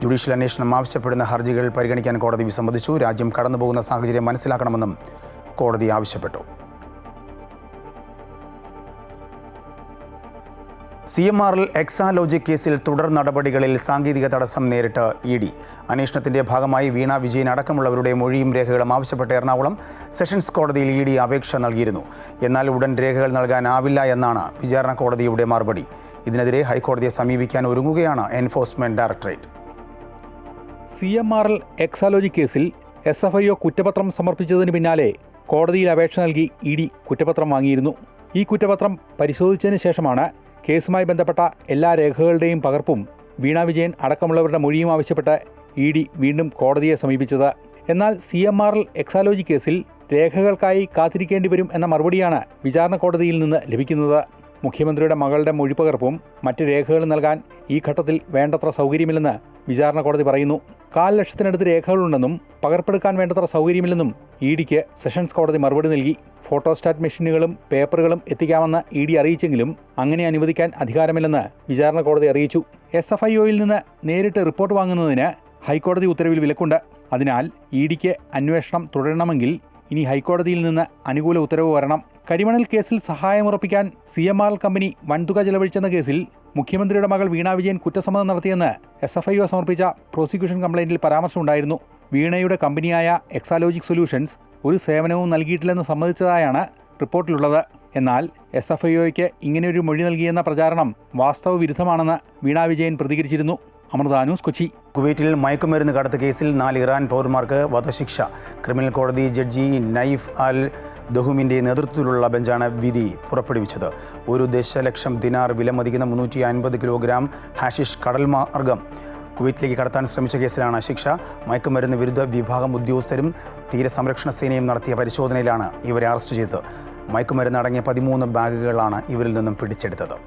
ജുഡീഷ്യൽ അന്വേഷണം ആവശ്യപ്പെടുന്ന ഹർജികൾ പരിഗണിക്കാൻ കോടതി വിസമ്മതിച്ചു. രാജ്യം കടന്നുപോകുന്ന സാഹചര്യം മനസ്സിലാക്കണമെന്നും കോടതി ആവശ്യപ്പെട്ടു. CMRL എക്സാലോജിക് കേസിൽ തുടർ നടപടികളിൽ സാങ്കേതിക തടസ്സം നേരിട്ട് ED. അന്വേഷണത്തിന്റെ ഭാഗമായി വീണ വിജയൻ അടക്കമുള്ളവരുടെ മൊഴിയും രേഖകളും ആവശ്യപ്പെട്ട എറണാകുളം സെഷൻസ് കോടതിയിൽ ED അപേക്ഷ നൽകിയിരുന്നു. എന്നാൽ ഉടൻ രേഖകൾ നൽകാനാവില്ല എന്നാണ് വിചാരണ കോടതിയുടെ മറുപടി. ഇതിനെതിരെ ഹൈക്കോടതിയെ സമീപിക്കാൻ ഒരുങ്ങുകയാണ് എൻഫോഴ്സ്മെന്റ് ഡയറക്ടറേറ്റ്. CMRL എക്സാലോജിക് കേസിൽ SFIO കുറ്റപത്രം സമർപ്പിച്ചതിന് പിന്നാലെ കോടതിയിൽ അപേക്ഷ നൽകി ED കുറ്റപത്രം വാങ്ങിയിരുന്നു. ഈ കുറ്റപത്രം പരിശോധിച്ചതിന് ശേഷമാണ് കേസുമായി ബന്ധപ്പെട്ട എല്ലാ രേഖകളുടെയും പകർപ്പും വീണ വിജയൻ അടക്കമുള്ളവരുടെ മൊഴിയും ആവശ്യപ്പെട്ട് ED വീണ്ടും കോടതിയെ സമീപിച്ചത്. എന്നാൽ CMRL എക്സാലോജി കേസിൽ രേഖകൾക്കായി കാത്തിരിക്കേണ്ടി വരും എന്ന മറുപടിയാണ് വിചാരണ കോടതിയിൽ നിന്ന് ലഭിക്കുന്നത്. മുഖ്യമന്ത്രിയുടെ മകളുടെ മൊഴിപ്പകർപ്പും മറ്റ് രേഖകളും നൽകാൻ ഈ ഘട്ടത്തിൽ വേണ്ടത്ര സൗകര്യമില്ലെന്ന് വിചാരണ കോടതി പറയുന്നു. 4,00,000-നടുത്ത് രേഖകളുണ്ടെന്നും പകർപ്പെടുക്കാൻ വേണ്ടത്ര സൗകര്യമില്ലെന്നും ഇഡിക്ക് സെഷൻസ് കോടതി മറുപടി നൽകി. ഫോട്ടോസ്റ്റാറ്റ് മെഷീനുകളും പേപ്പറുകളും എത്തിക്കാമെന്ന് ഇഡി അറിയിച്ചെങ്കിലും അങ്ങനെ അനുവദിക്കാൻ അധികാരമില്ലെന്ന് വിചാരണ കോടതി അറിയിച്ചു. SFIOയിൽ നിന്ന് നേരിട്ട് റിപ്പോർട്ട് വാങ്ങുന്നതിന് ഹൈക്കോടതി ഉത്തരവിൽ വിലക്കുണ്ട്. അതിനാൽ ഇഡിക്ക് അന്വേഷണം തുടരണമെങ്കിൽ ഇനി ഹൈക്കോടതിയിൽ നിന്ന് അനുകൂല ഉത്തരവ് വരണം. കരിമണൽ കേസിൽ സഹായമുറപ്പിക്കാൻ CMRL കമ്പനി വൻതുക ചെലവഴിച്ചെന്ന കേസിൽ മുഖ്യമന്ത്രിയുടെ മകൾ വീണ വിജയൻ കുറ്റസമ്മതം നടത്തിയെന്ന് SFIO സമർപ്പിച്ച പ്രോസിക്യൂഷൻ കംപ്ലയിന്റിൽ പരാമർശമുണ്ടായിരുന്നു. വീണയുടെ കമ്പനിയായ എക്സാലോജിക് സൊല്യൂഷൻസ് ഒരു സേവനവും നൽകിയിട്ടില്ലെന്ന് സമ്മതിച്ചതായാണ് റിപ്പോർട്ടിലുള്ളത്. എന്നാൽ SFIOയ്ക്ക് ഇങ്ങനെയൊരു മൊഴി നൽകിയെന്ന പ്രചാരണം വാസ്തവ വിരുദ്ധമാണെന്ന് വീണ വിജയൻ പ്രതികരിച്ചിരുന്നു. അമൃത ന്യൂസ്, കൊച്ചി. കുവൈറ്റിൽ മയക്കുമരുന്ന് കടത്ത് കേസിൽ 4 ഇറാൻ പൗരന്മാർക്ക് വധശിക്ഷ. ക്രിമിനൽ കോടതി ജഡ്ജി നൈഫ് അൽ ദഹുമിൻ്റെ നേതൃത്വത്തിലുള്ള ബെഞ്ചാണ് വിധി പുറപ്പെടുവിച്ചത്. 1 ദശലക്ഷം ദിനാർ വിലമതിക്കുന്ന 350 കിലോഗ്രാം ഹാഷിഷ് കടൽ മാർഗം കുവൈറ്റിലേക്ക് കടത്താൻ ശ്രമിച്ച കേസിലാണ് ശിക്ഷ. മയക്കുമരുന്ന് വിരുദ്ധ വിഭാഗം ഉദ്യോഗസ്ഥരും തീരസംരക്ഷണ സേനയും നടത്തിയ പരിശോധനയിലാണ് ഇവരെ അറസ്റ്റ് ചെയ്തത്. മയക്കുമരുന്ന് അടങ്ങിയ 13 ബാഗുകളാണ് ഇവരിൽ നിന്നും പിടിച്ചെടുത്തത്.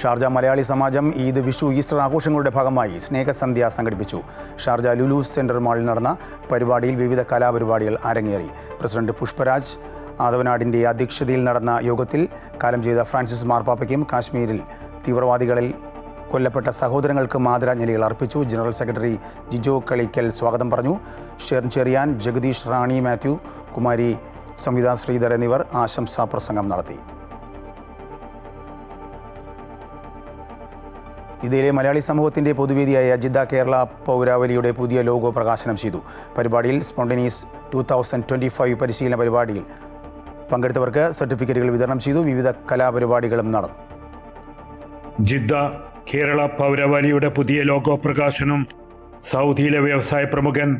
ഷാർജ മലയാളി സമാജം ഈദ്, വിഷു, ഈസ്റ്റർ ആഘോഷങ്ങളുടെ ഭാഗമായി സ്നേഹസന്ധ്യ സംഘടിപ്പിച്ചു. ഷാർജ ലുലു സെൻട്രൽ മാളിൽ നടന്ന പരിപാടിയിൽ വിവിധ കലാപരിപാടികൾ അരങ്ങേറി. പ്രസിഡന്റ് പുഷ്പരാജ് ആദവനാടിൻ്റെ അധ്യക്ഷതയിൽ നടന്ന യോഗത്തിൽ കാലം ചെയ്ത ഫ്രാൻസിസ് മാർപ്പാപ്പയ്ക്കും കാശ്മീരിൽ തീവ്രവാദികളിൽ കൊല്ലപ്പെട്ട സഹോദരങ്ങൾക്ക് ആദരാഞ്ജലികൾ അർപ്പിച്ചു. ജനറൽ സെക്രട്ടറി ജിജോ കളിക്കൽ സ്വാഗതം പറഞ്ഞു. ചെറിയാൻ, ജഗദീഷ്, റാണി മാത്യു, കുമാരി സംവിത ശ്രീധർ എന്നിവർ ആശംസാ പ്രസംഗം നടത്തി. ഇന്ത്യയിലെ മലയാളി സമൂഹത്തിൻ്റെ പൊതുവേദിയായ ജിദ്ദ കേരള പൗരാവലിയുടെ പുതിയ ലോഗോ പ്രകാശനം ചെയ്തു. പരിപാടിയിൽ സ്പോണ്ടേനിയസ് 2025 പരിശീലന പരിപാടിയിൽ പങ്കെടുത്തവർക്ക് സർട്ടിഫിക്കറ്റുകൾ വിതരണം ചെയ്തു. വിവിധ കലാപരിപാടികളും നടന്നു. ജിദ്ദ കേരള പൗരാവലിയുടെ പുതിയ ലോഗോ പ്രകാശനം സൗദിയിലെ വ്യവസായ പ്രമുഖൻ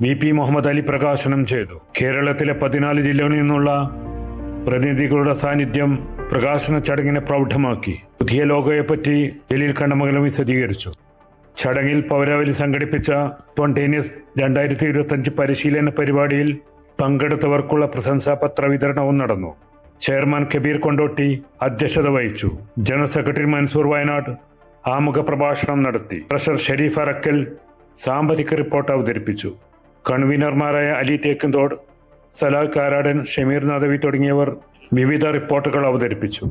VP മുഹമ്മദ് അലി പ്രകാശനം ചെയ്തു. കേരളത്തിലെ 14 ജില്ലകളിൽ നിന്നുള്ള പ്രതിനിധികളുടെ സാന്നിധ്യം പ്രകാശന ചടങ്ങിനെ പ്രൗഢമാക്കി. പുതിയ ലോഗോയെപ്പറ്റി ജലീൽ കണ്ണമംഗലം വിശദീകരിച്ചു. ചടങ്ങിൽ പൗരാവലി സംഘടിപ്പിച്ച സ്പോണ്ടേനിയസ് 2025 പരിശീലന പരിപാടിയിൽ പങ്കെടുത്തവർക്കുള്ള പ്രശംസാപത്ര വിതരണവും നടന്നു. ചെയർമാൻ കബീർ കൊണ്ടോട്ടി അധ്യക്ഷത വഹിച്ചു. ജനറൽ സെക്രട്ടറി മൻസൂർ വയനാട് ആമുഖ പ്രഭാഷണം നടത്തി. ട്രഷറർ ഷെരീഫ് അറക്കൽ സാമ്പത്തിക റിപ്പോർട്ട് അവതരിപ്പിച്ചു. കൺവീനർമാരായ അലി തേക്കുംതോട്, സലാഹ് കാരാടൻ, ഷമീർ നദവി തുടങ്ങിയവർ വിവിധ റിപ്പോർട്ടുകൾ അവതരിപ്പിച്ചു.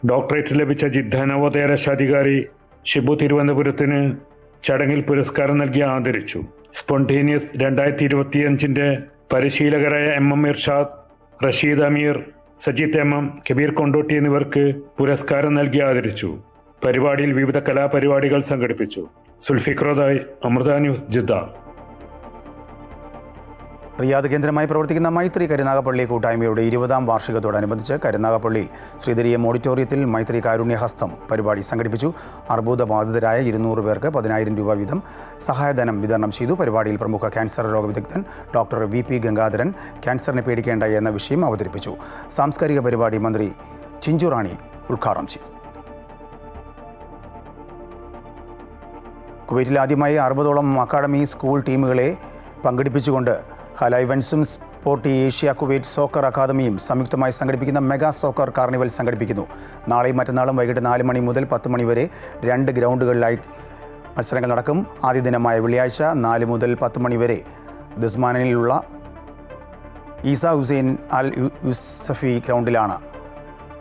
ഡോക്ടറേറ്റ് ലഭിച്ച ജിദ്ദ നവോദയ രക്ഷാധികാരി ഷിബു തിരുവനന്തപുരത്തിന് ചടങ്ങിൽ പുരസ്കാരം നൽകി ആദരിച്ചു. സ്പോണ്ടേനിയസ് 2025 പരിശീലകരായ MM ഇർഷാദ്, റഷീദ് അമീർ, സജിത് MM, കബീർ കൊണ്ടോട്ടി എന്നിവർക്ക് പുരസ്കാരം നൽകി ആദരിച്ചു. പരിപാടിയിൽ വിവിധ കലാപരിപാടികൾ സംഘടിപ്പിച്ചു. സുൽഫിക്രോദായ്, അമൃത ന്യൂസ്, ജിദ്ദ. റിയാദ് കേന്ദ്രമായി പ്രവർത്തിക്കുന്ന മൈത്രി കരുനാഗപ്പള്ളി കൂട്ടായ്മയുടെ 20ാം വാർഷികത്തോടനുബന്ധിച്ച് കരുനാഗപ്പള്ളിയിൽ ശ്രീധരീയം ഓഡിറ്റോറിയത്തിൽ മൈത്രി കാരുണ്യഹസ്തം പരിപാടി സംഘടിപ്പിച്ചു. അർബുദബാധിതരായ 200 പേർക്ക് 10,000 രൂപ വീതം സഹായധനം വിതരണം ചെയ്തു. പരിപാടിയിൽ പ്രമുഖ ക്യാൻസർ രോഗവിദഗ്ധൻ ഡോക്ടർ VP ഗംഗാധരൻ ക്യാൻസറിനെ പേടിക്കേണ്ട എന്ന വിഷയം അവതരിപ്പിച്ചു. സാംസ്കാരിക പരിപാടി മന്ത്രി ചിഞ്ചു റാണി ഉദ്ഘാടനം ചെയ്തു. കുവൈറ്റിൽ ആദ്യമായി 60ഓളം അക്കാഡമി സ്കൂൾ ടീമുകളെ പങ്കെടുപ്പിച്ചുകൊണ്ട് ഹല ഇവൻസും സ്പോർട്ടി ഏഷ്യ കുവൈറ്റ് സോക്കർ അക്കാദമിയും സംയുക്തമായി സംഘടിപ്പിക്കുന്ന മെഗാ സോക്കർ കാർണിവൽ സംഘടിപ്പിക്കുന്നു. നാളെയും മറ്റന്നാളും വൈകിട്ട് 4 മണി മുതൽ 10 മണി വരെ 2 ഗ്രൗണ്ടുകളിലായി മത്സരങ്ങൾ നടക്കും. ആദ്യ ദിനമായ വെള്ളിയാഴ്ച 4 മുതൽ 10 മണി വരെ ദസ്മാനിലുള്ള ഈസ ഹുസൈൻ അൽ യൂസഫി ഗ്രൗണ്ടിലാണ്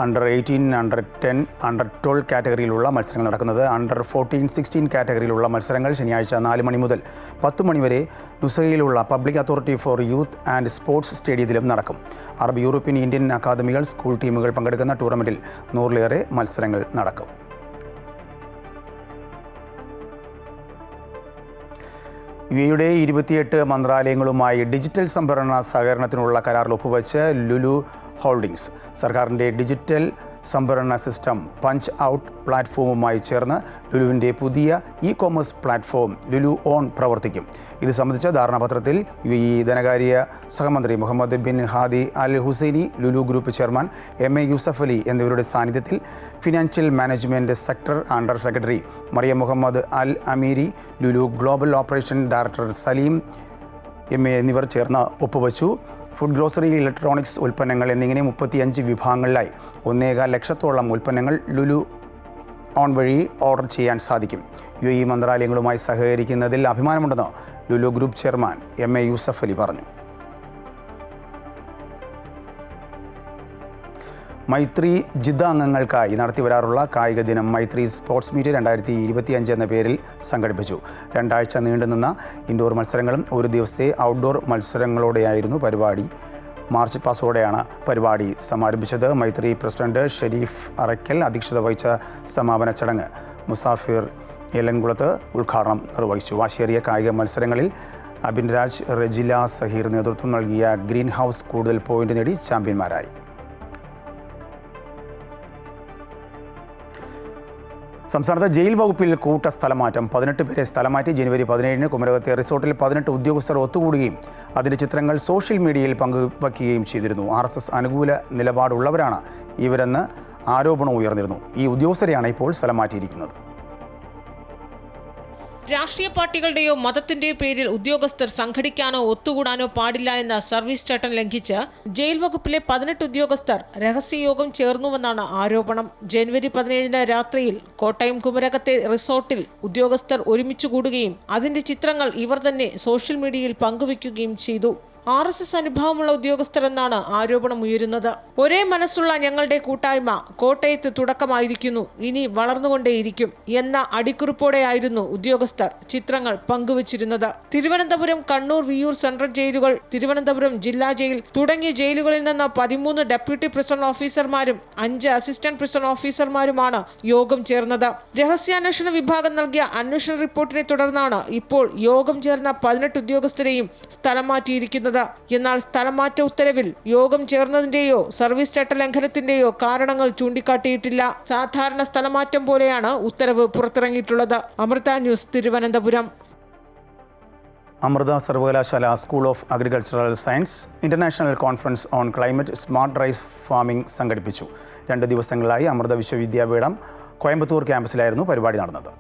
അണ്ടർ 18, അണ്ടർ 10, അണ്ടർ 12 കാറ്റഗറിയിലുള്ള മത്സരങ്ങൾ നടക്കുന്നത്. അണ്ടർ 14, 16 കാറ്റഗറിയിലുള്ള മത്സരങ്ങൾ ശനിയാഴ്ച 4 മണി മുതൽ 10 മണി വരെ നുസൈയിലുള്ള public authority for youth and sports സ്റ്റേഡിയത്തിലും നടക്കും. അറബ്, യൂറോപ്യൻ, ഇന്ത്യൻ അക്കാദമികൾ, സ്കൂൾ ടീമുകൾ പങ്കെടുക്കുന്ന ടൂർണമെൻറ്റിൽ 100ലേറെ മത്സരങ്ങൾ നടക്കും. UAEയുടെ 28 മന്ത്രാലയങ്ങളുമായി ഡിജിറ്റൽ സംഭരണ സഹകരണത്തിനുള്ള കരാറിൽ ഒപ്പുവെച്ച് ലുലു ഹോൾഡിംഗ്സ്. സർക്കാരിൻ്റെ ഡിജിറ്റൽ സംഭരണ സിസ്റ്റം പഞ്ച് ഔട്ട് പ്ലാറ്റ്ഫോമുമായി ചേർന്ന് ലുലുവിൻ്റെ പുതിയ ഇ-കൊമേഴ്സ് പ്ലാറ്റ്ഫോം ലുലു ഓൺ പ്രവർത്തിക്കും. ഇത് സംബന്ധിച്ച ധാരണാപത്രത്തിൽ UAE ധനകാര്യ സഹമന്ത്രി Muhammad bin Hadi Al Hussaini, Lulu group chairman MA Yusuff Ali എന്നിവരുടെ സാന്നിധ്യത്തിൽ financial management sector under secretary Mariam Muhammad Al Amiri, Lulu global operation director Saleem MA എന്നിവർ ചേർന്ന് ഒപ്പുവച്ചു. ഫുഡ് ഗ്രോസറി, ഇലക്ട്രോണിക്സ് ഉൽപ്പന്നങ്ങൾ എന്നിങ്ങനെ 35 വിഭാഗങ്ങളിലായി 1.25 ലക്ഷത്തോളം ഉൽപ്പന്നങ്ങൾ ലുലു ഓൺ വഴി ഓർഡർ ചെയ്യാൻ സാധിക്കും. UAE മന്ത്രാലയങ്ങളുമായി സഹകരിക്കുന്നതിൽ അഭിമാനമുണ്ടെന്ന് Lulu group chairman MA Yusuff Ali പറഞ്ഞു. മൈത്രി ജിദ്ദ അംഗങ്ങൾക്കായി നടത്തിവരാറുള്ള കായിക ദിനം മൈത്രി സ്പോർട്സ് മീറ്റ് 2025 എന്ന പേരിൽ സംഘടിപ്പിച്ചു. 2 ആഴ്ച നീണ്ടുനിന്ന ഇൻഡോർ മത്സരങ്ങളും 1 ദിവസത്തെ ഔട്ട്ഡോർ മത്സരങ്ങളോടെയായിരുന്നു പരിപാടി. മാർച്ച് പാസോടെയാണ് പരിപാടി സമാരംഭിച്ചത്. മൈത്രി പ്രസിഡന്റ് ഷെരീഫ് അറയ്ക്കൽ അധ്യക്ഷത വഹിച്ച സമാപന ചടങ്ങ് മുസാഫിർ ഏലൻകുളത്ത് ഉദ്ഘാടനം നിർവഹിച്ചു. വാശിയേറിയ കായിക മത്സരങ്ങളിൽ അബിൻരാജ്, റെജില, സഹീർ നേതൃത്വം നൽകിയ ഗ്രീൻ ഹൗസ് കൂടുതൽ പോയിന്റ് നേടി ചാമ്പ്യന്മാരായി. സംസ്ഥാനത്ത് ജയിൽ വകുപ്പിൽ കൂട്ട സ്ഥലമാറ്റം. 18 പേരെ സ്ഥലമാറ്റി. ജനുവരി 17-ന് കുമരകത്തെ റിസോർട്ടിൽ 18 ഉദ്യോഗസ്ഥർ ഒത്തുകൂടുകയും അതിൻ്റെ ചിത്രങ്ങൾ സോഷ്യൽ മീഡിയയിൽ പങ്കുവയ്ക്കുകയും ചെയ്തിരുന്നു. RSS അനുകൂല നിലപാടുള്ളവരാണ് ഇവരെന്ന് ആരോപണം ഉയർന്നിരുന്നു. ഈ ഉദ്യോഗസ്ഥരെയാണ് ഇപ്പോൾ സ്ഥലം മാറ്റിയിരിക്കുന്നത്. രാഷ്ട്രീയ പാർട്ടികളുടെയോ മതത്തിന്റെയോ പേരിൽ ഉദ്യോഗസ്ഥർ സംഘടിക്കാനോ ഒത്തുകൂടാനോ പാടില്ല എന്ന സർവീസ് ചട്ടം ലംഘിച്ച് ജയിൽ വകുപ്പിലെ 18 ഉദ്യോഗസ്ഥർ രഹസ്യയോഗം ചേർന്നുവെന്നാണ് ആരോപണം. ജനുവരി 17-ന് രാത്രിയിൽ കോട്ടയം കുമരകത്തെ റിസോർട്ടിൽ ഉദ്യോഗസ്ഥർ ഒരുമിച്ച് കൂടുകയും അതിന്റെ ചിത്രങ്ങൾ ഇവർ തന്നെ സോഷ്യൽ മീഡിയയിൽ പങ്കുവയ്ക്കുകയും ചെയ്തു. RSS അനുഭവമുള്ള ഉദ്യോഗസ്ഥർ എന്നാണ് ആരോപണം ഉയരുന്നത്. ഒരേ മനസ്സുള്ള ഞങ്ങളുടെ കൂട്ടായ്മ കോട്ടയത്ത് തുടക്കമായിരിക്കുന്നു, ഇനി വളർന്നുകൊണ്ടേയിരിക്കും എന്ന അടിക്കുറിപ്പോടെയായിരുന്നു ഉദ്യോഗസ്ഥർ ചിത്രങ്ങൾ പങ്കുവച്ചിരുന്നത്. തിരുവനന്തപുരം, കണ്ണൂർ, വിയ്യൂർ സെൻട്രൽ ജയിലുകൾ, തിരുവനന്തപുരം ജില്ലാ ജയിൽ തുടങ്ങിയ ജയിലുകളിൽ നിന്ന് 13 ഡെപ്യൂട്ടി പ്രിസൺ ഓഫീസർമാരും 5 അസിസ്റ്റന്റ് പ്രിസൺ ഓഫീസർമാരുമാണ് യോഗം ചേർന്നത്. രഹസ്യാന്വേഷണ വിഭാഗം നൽകിയ അന്വേഷണ റിപ്പോർട്ടിനെ തുടർന്നാണ് ഇപ്പോൾ യോഗം ചേർന്ന 18 ഉദ്യോഗസ്ഥരെയും സ്ഥലം മാറ്റിയിരിക്കുന്നത്. എന്നാൽ സ്ഥലംമാറ്റ ഉത്തരവിൽ യോഗം ചേർന്നതിന്റെയോ സർവീസ് ചട്ടലംഘനത്തിന്റെയോ കാരണങ്ങൾ ചൂണ്ടിക്കാട്ടിയിട്ടില്ല. സാധാരണ സ്ഥലമാറ്റം പോലെയാണ് ഉത്തരവ് പുറത്തിറങ്ങിയിട്ടുള്ളത്. അമൃത ന്യൂസ്, തിരുവനന്തപുരം. അമൃത സർവകലാശാല school of agricultural science international conference on climate smart rice farming സംഘടിപ്പിച്ചു. 2 ദിവസങ്ങളിലായി അമൃത വിശ്വവിദ്യാപീഠം കോയമ്പത്തൂർ ക്യാമ്പസിലായിരുന്നു പരിപാടി നടന്നത്.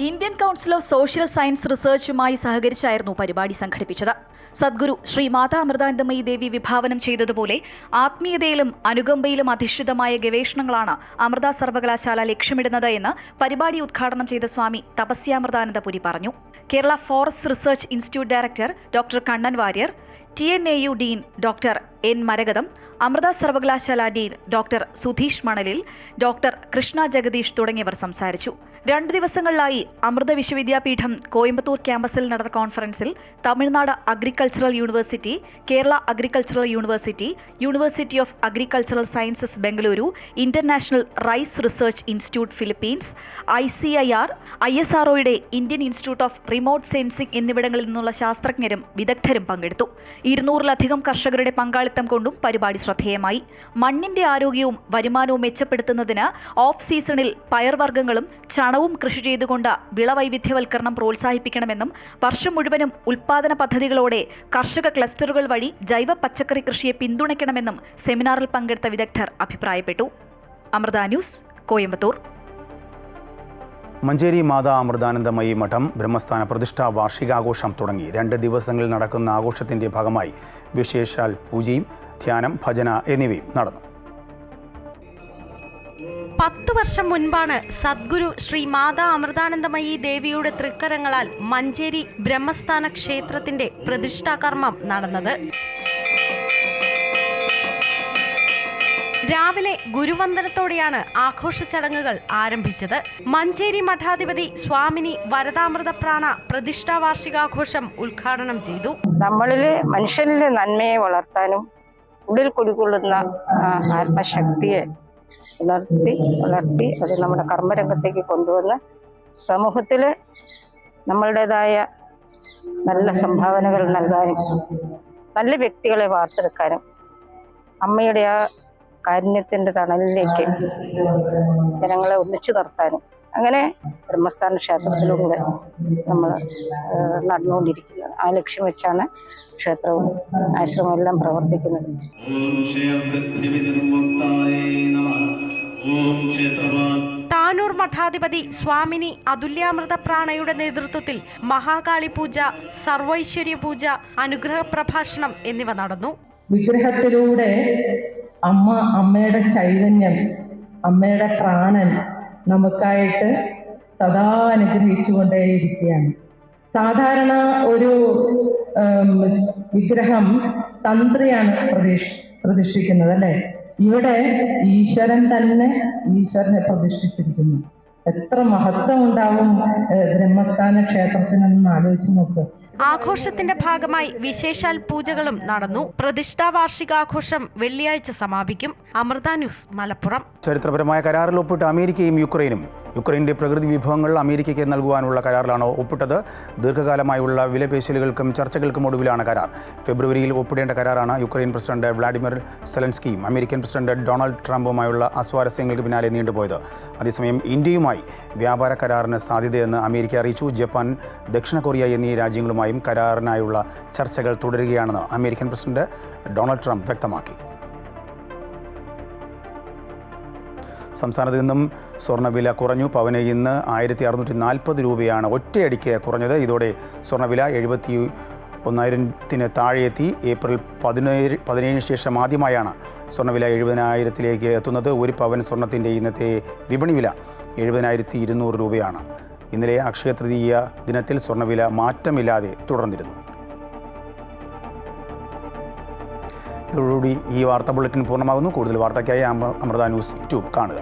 Indian council of social science റിസർച്ചുമായി സഹകരിച്ചായിരുന്നു പരിപാടി സംഘടിപ്പിച്ചത്. സദ്ഗുരു ശ്രീ മാതാ അമൃതാനന്ദമയി ദേവി വിഭാവനം ചെയ്തതുപോലെ ആത്മീയതയിലും അനുകമ്പയിലും അധിഷ്ഠിതമായ ഗവേഷണങ്ങളാണ് അമൃത സർവകലാശാല ലക്ഷ്യമിടുന്നത് എന്ന് പരിപാടി ഉദ്ഘാടനം ചെയ്ത സ്വാമി തപസ്യാമൃതാനന്ദപുരി പറഞ്ഞു. Kerala forest research institute director doctor Kannan Warrier, TNAU dean doctor N Marakatham, Amrita സർവകലാശാല ഡീൻ ഡോക്ടർ സുധീഷ് മണലിൽ, ഡോക്ടർ കൃഷ്ണ ജഗദീഷ് തുടങ്ങിയവർ സംസാരിച്ചു. 2 ദിവസങ്ങളിലായി അമൃത വിശ്വവിദ്യാപീഠം കോയമ്പത്തൂർ ക്യാമ്പസിൽ നടന്ന കോൺഫറൻസിൽ Tamil Nadu agricultural university, Kerala agricultural university, university of agricultural sciences Bengaluru, international rice research institute Philippines, ICIR, ISROയുടെ Indian institute of remote sensing എന്നിവിടങ്ങളിൽ നിന്നുള്ള ശാസ്ത്രജ്ഞരും വിദഗ്ധരും പങ്കെടുത്തു. 200-ലധികം കർഷകരുടെ പങ്കാളിത്തം കൊണ്ടും പരിപാടി ശ്രദ്ധേയമായി. മണ്ണിന്റെ ആരോഗ്യവും വരുമാനവും മെച്ചപ്പെടുത്തുന്നതിന് ഓഫ് സീസണിൽ പയർവർഗ്ഗങ്ങളും ചണവും കൃഷി ചെയ്തുകൊണ്ട് വിളവൈവിധ്യവൽക്കരണം പ്രോത്സാഹിപ്പിക്കണമെന്നും വർഷം മുഴുവനും ഉൽപാദന പദ്ധതികളോടെ കർഷക ക്ലസ്റ്ററുകൾ വഴി ജൈവ പച്ചക്കറി കൃഷിയെ പിന്തുണയ്ക്കണമെന്നും സെമിനാറിൽ പങ്കെടുത്ത വിദഗ്ധർ അഭിപ്രായപ്പെട്ടു. അമൃത ന്യൂസ്, കോയമ്പത്തൂർ. മഞ്ചേരി മാതാ അമൃതാനന്ദമയി മഠം ബ്രഹ്മസ്ഥാന പ്രതിഷ്ഠാ വാർഷികാഘോഷം തുടങ്ങി. 2 ദിവസങ്ങളിൽ നടക്കുന്ന ആഘോഷത്തിന്റെ ഭാഗമായി വിശേഷാൽ പൂജയും ധ്യാനം, ഭജന എന്നിവയും നടന്നു. 10 വർഷം മുൻപാണ് സദ്ഗുരു ശ്രീ മാതാ അമൃതാനന്ദമയി ദേവിയുടെ തൃക്കരങ്ങളാൽ മഞ്ചേരി ബ്രഹ്മസ്ഥാന ക്ഷേത്രത്തിന്റെ പ്രതിഷ്ഠാകർമ്മം നടന്നത്. രാവിലെ ഗുരുവന്ദനത്തോടെയാണ് ആഘോഷ ചടങ്ങുകൾ ആരംഭിച്ചത്. മഞ്ചേരി മഠാധിപതി സ്വാമിനി വരദാമൃതപ്രാണ പ്രതിഷ്ഠാ വാർഷികാഘോഷം ഉദ്ഘാടനം ചെയ്തു. നമ്മളിലെ മനുഷ്യനിലെ നന്മയെ വളർത്താനും ഉള്ളിൽ കുടികൊള്ളുന്ന ആത്മശക്തിയെ വളർത്തി അത് നമ്മുടെ കർമ്മരംഗത്തേക്ക് കൊണ്ടുവന്ന് സമൂഹത്തിൽ നമ്മളുടേതായ നല്ല സംഭാവനകൾ നൽകാനും നല്ല വ്യക്തികളെ വാർത്തെടുക്കാനും അമ്മയുടെ ആ കാരുണ്യത്തിൻ്റെ തണലിലേക്ക് ജനങ്ങളെ ഒന്നിച്ചു നിർത്താനും അങ്ങനെ ബ്രഹ്മസ്ഥാന ക്ഷേത്രത്തിലൂടെ നമ്മൾ നടന്നുകൊണ്ടിരിക്കുന്നത്. ആ ലക്ഷ്യം വെച്ചാണ് ക്ഷേത്രവും ആശ്രമവും എല്ലാം പ്രവർത്തിക്കുന്നത്. താനൂർ മഠാധിപതി സ്വാമിനി അതുല്യാമൃത പ്രാണയുടെ നേതൃത്വത്തിൽ മഹാകാളി പൂജ, സർവൈശ്വര്യ പൂജ, അനുഗ്രഹ പ്രഭാഷണം എന്നിവ നടന്നു. വിഗ്രഹത്തിലൂടെ അമ്മയുടെ ചൈതന്യം, അമ്മയുടെ പ്രാണൻ നമുക്കായിട്ട് സദാ അനുഗ്രഹിച്ചുകൊണ്ടേയിരിക്കുകയാണ്. സാധാരണ ഒരു വിഗ്രഹം തന്ത്രിയാണ് പ്രതിഷ്ഠിക്കുന്നത്, അല്ലേ? ഇവിടെ ഈശ്വരൻ തന്നെ ഈശ്വരനെ പ്രതിഷ്ഠിച്ചിരിക്കുന്നു. എത്ര മഹത്വം ഉണ്ടാവും ബ്രഹ്മസ്ഥാന ക്ഷേത്രത്തിനെന്ന് ആലോചിച്ച് നോക്ക്. ആഘോഷത്തിന്റെ ഭാഗമായി വിശേഷാൽ പൂജകളും നടന്നു. പ്രതിഷ്ഠാ വാർഷികാഘോഷം വെള്ളിയാഴ്ച സമാപിക്കും. അമൃത ന്യൂസ്, മലപ്പുറം. ചരിത്രപരമായ കരാറിൽ ഒപ്പിട്ട അമേരിക്കയും യുക്രൈനും. യുക്രൈൻ്റെ പ്രകൃതി വിഭവങ്ങൾ അമേരിക്കയ്ക്ക് നൽകുവാനുള്ള കരാറിലാണ് ഒപ്പിട്ടത്. ദീർഘകാലമായുള്ള വിലപേശലുകൾക്കും ചർച്ചകൾക്കും ഒടുവിലാണ് കരാർ. ഫെബ്രുവരിയിൽ ഒപ്പിടേണ്ട കരാറാണ് യുക്രൈൻ പ്രസിഡന്റ് വ്ളാഡിമിർ സെലൻസ്കിയും അമേരിക്കൻ പ്രസിഡന്റ് ഡൊണാൾഡ് ട്രംപുമായുള്ള അസ്വാരസ്യങ്ങൾക്ക് പിന്നാലെ നീണ്ടുപോയത്. അതേസമയം ഇന്ത്യയുമായി വ്യാപാര കരാറിന് സാധ്യതയെന്ന് അമേരിക്ക അറിയിച്ചു. ജപ്പാൻ, ദക്ഷിണ കൊറിയ എന്നീ രാജ്യങ്ങളുമായും കരാറിനായുള്ള ചർച്ചകൾ തുടരുകയാണെന്ന് അമേരിക്കൻ പ്രസിഡന്റ് ഡൊണാൾഡ് ട്രംപ് വ്യക്തമാക്കി. സംസ്ഥാനത്ത് നിന്നും സ്വർണ്ണവില കുറഞ്ഞു. പവന് ഇന്ന് 1640 രൂപയാണ് ഒറ്റയടിക്ക് കുറഞ്ഞത്. ഇതോടെ സ്വർണ്ണവില 71,000 താഴെയെത്തി. ഏപ്രിൽ 17 ശേഷം ആദ്യമായാണ് സ്വർണ്ണവില 70,000 എത്തുന്നത്. ഒരു പവൻ സ്വർണ്ണത്തിൻ്റെ ഇന്നത്തെ വിപണി വില 70,200 രൂപയാണ്. ഇന്നലെ അക്ഷയ തൃതീയ ദിനത്തിൽ സ്വർണ്ണവില മാറ്റമില്ലാതെ തുടർന്നിരുന്നു. ഇതോടുകൂടി ഈ വാർത്താ ബുള്ളറ്റിൻ പൂർണ്ണമാകുന്നു. കൂടുതൽ വാർത്തയ്ക്കായി അമൃത ന്യൂസ് യൂട്യൂബ് കാണുക.